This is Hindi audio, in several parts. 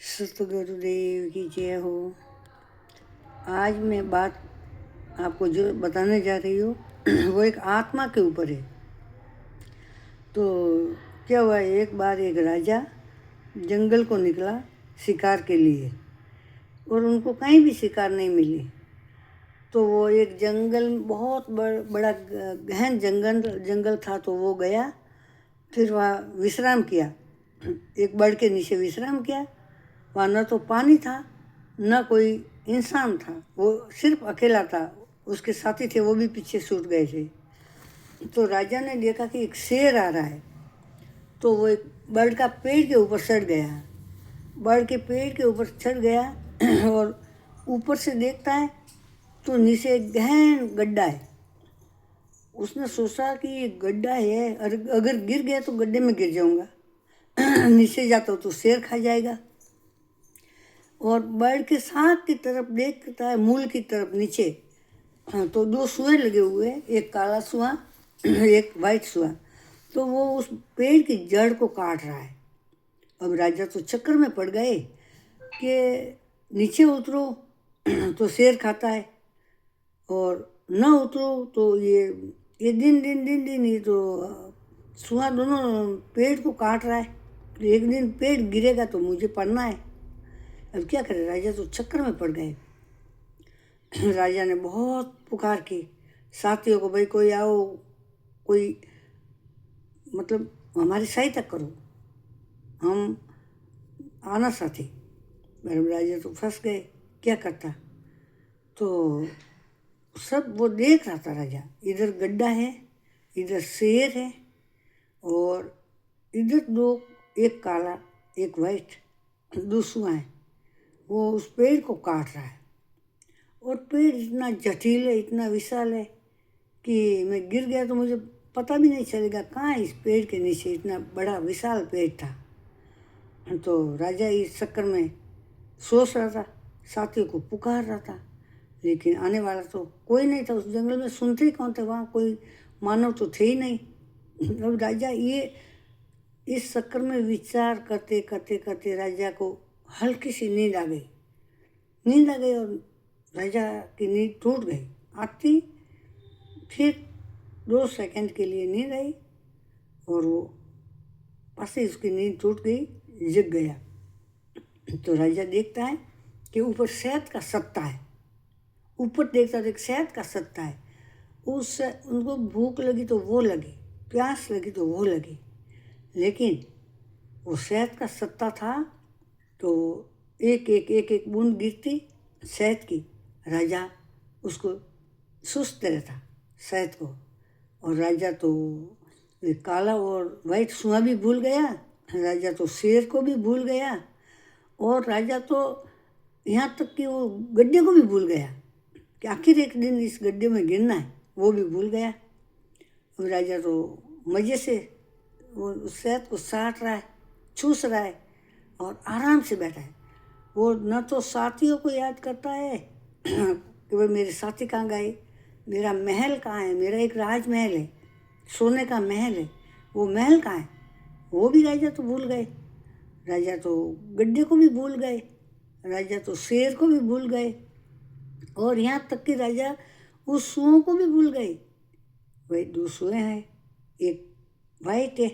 सतगुरुदेव की जय हो। आज मैं बात आपको जो बताने जा रही हूँ वो एक आत्मा के ऊपर है। तो क्या हुआ, एक बार एक राजा जंगल को निकला शिकार के लिए और उनको कहीं भी शिकार नहीं मिली। तो वो एक जंगल बहुत बड़ा गहन जंगल था, तो वो गया, फिर वहाँ विश्राम किया, एक बड़ के नीचे विश्राम किया। वहाँ न तो पानी था न कोई इंसान था, वो सिर्फ अकेला था, उसके साथी थे वो भी पीछे छूट गए थे। तो राजा ने देखा कि एक शेर आ रहा है, तो वो एक बड़ का पेड़ के ऊपर चढ़ गया, बड़ के पेड़ के ऊपर चढ़ गया और ऊपर से देखता है तो नीचे एक गहन गड्ढा है। उसने सोचा कि ये गड्ढा है, अगर गिर गया तो गड्ढे में गिर जाऊंगा नीचे जाता तो शेर खा जाएगा। और बर्ड के साथ की तरफ देखता है, मूल की तरफ नीचे, तो दो सुए लगे हुए, एक काला सुआ एक वाइट सुआ। तो वो उस पेड़ की जड़ को काट रहा है। अब राजा तो चक्कर में पड़ गए कि नीचे उतरो तो शेर खाता है, और न उतरो तो ये दिन ये तो सुआ दोनों पेड़ को काट रहा है। तो एक दिन पेड़ गिरेगा तो मुझे पड़ना है। अब क्या करे, राजा तो चक्कर में पड़ गए। राजा ने बहुत पुकार की साथियों को, भाई कोई आओ, कोई मतलब हमारी सहायता करो, हम आना साथी। मैडम राजा तो फंस गए, क्या करता। तो सब वो देख रहा था राजा, इधर गड्ढा है, इधर शेर है, और इधर दो, एक काला एक वाइट, दो सुआ है। वो उस पेड़ को काट रहा है, और पेड़ इतना जटिल है, इतना विशाल है कि मैं गिर गया तो मुझे पता भी नहीं चलेगा कहाँ इस पेड़ के नीचे इतना बड़ा विशाल पेड़ था। तो राजा इस चक्कर में सोच रहा था, साथियों को पुकार रहा था, लेकिन आने वाला तो कोई नहीं था उस जंगल में। सुनते ही कौन थे, वहाँ कोई मानव तो थे ही नहीं। अब राजा ये इस चक्कर में विचार करते करते करते राजा को हल्की सी नींद आ गई, और राजा की नींद टूट गई। आती फिर 2 सेकंड के लिए नींद आई, और वो बस ही उसकी नींद टूट गई, जग गया। तो राजा देखता है कि ऊपर शहद का सत्ता है, ऊपर देखता है शहद का सत्ता है। उससे उनको भूख लगी तो वो लगी, प्यास लगी तो वो लगी, लेकिन वो शहद का सत्ता था। तो एक बूंद गिरती शहद की, राजा उसको सुस्त रहता शहद को। और राजा तो काला और वाइट सुआ भी भूल गया, राजा तो शेर को भी भूल गया, और राजा तो यहाँ तक कि वो गड्ढे को भी भूल गया कि आखिर एक दिन इस गड्ढे में गिरना है, वो भी भूल गया। और राजा तो मज़े से वो शहद को साट रहा है, चूस रहा है, और आराम से बैठा है। वो न तो साथियों को याद करता है कि भाई मेरे साथी कहाँ गए, मेरा महल कहाँ है, मेरा एक राजमहल है, सोने का महल है, वो महल कहाँ है, वो भी राजा तो भूल गए। राजा तो गड्ढे को भी भूल गए, राजा तो शेर को भी भूल गए, और यहाँ तक कि राजा उस सुओं को भी भूल गए। वही 2 सुए हैं, एक वाइट है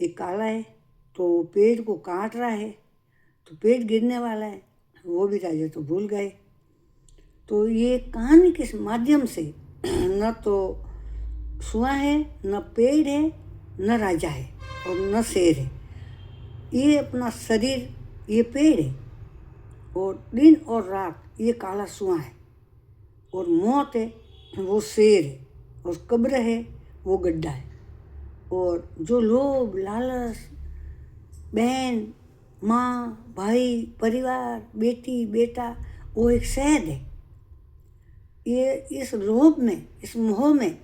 एक काला है। तो पेड़ को काट रहा है, तो पेड़ गिरने वाला है, वो भी राजा तो भूल गए। तो ये कहानी के माध्यम से न तो सुआ है, न पेड़ है, न राजा है, और न शेर है। ये अपना शरीर ये पेड़ है, और दिन और रात ये काला सुआ है, और मौत है वो शेर है, और कब्र है वो गड्ढा है, और जो लोभ लालच, बहन माँ भाई परिवार बेटी बेटा, वो एक शहद है। ये इस लोभ में, इस मोह में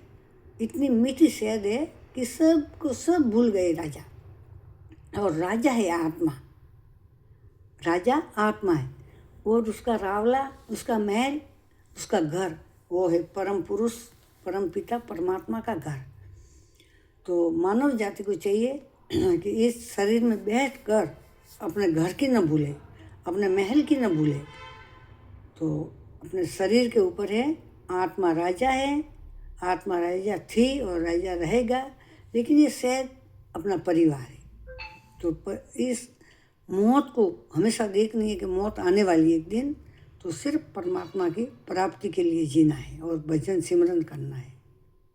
इतनी मीठी शहद है कि सब को सब भूल गए राजा। और राजा है आत्मा, राजा आत्मा है, और उसका रावला, उसका महल, उसका घर, वो है परम पुरुष, परम पिता परमात्मा का घर। तो मानव जाति को चाहिए कि इस शरीर में बैठकर अपने घर की न भूले, अपने महल की न भूले। तो अपने शरीर के ऊपर है। आत्मा राजा है, आत्मा राजा थी और राजा रहेगा, लेकिन ये शायद अपना परिवार है। तो इस मौत को हमेशा देखनी है कि मौत आने वाली है एक दिन, तो सिर्फ परमात्मा की प्राप्ति के लिए जीना है और भजन सिमरन करना है।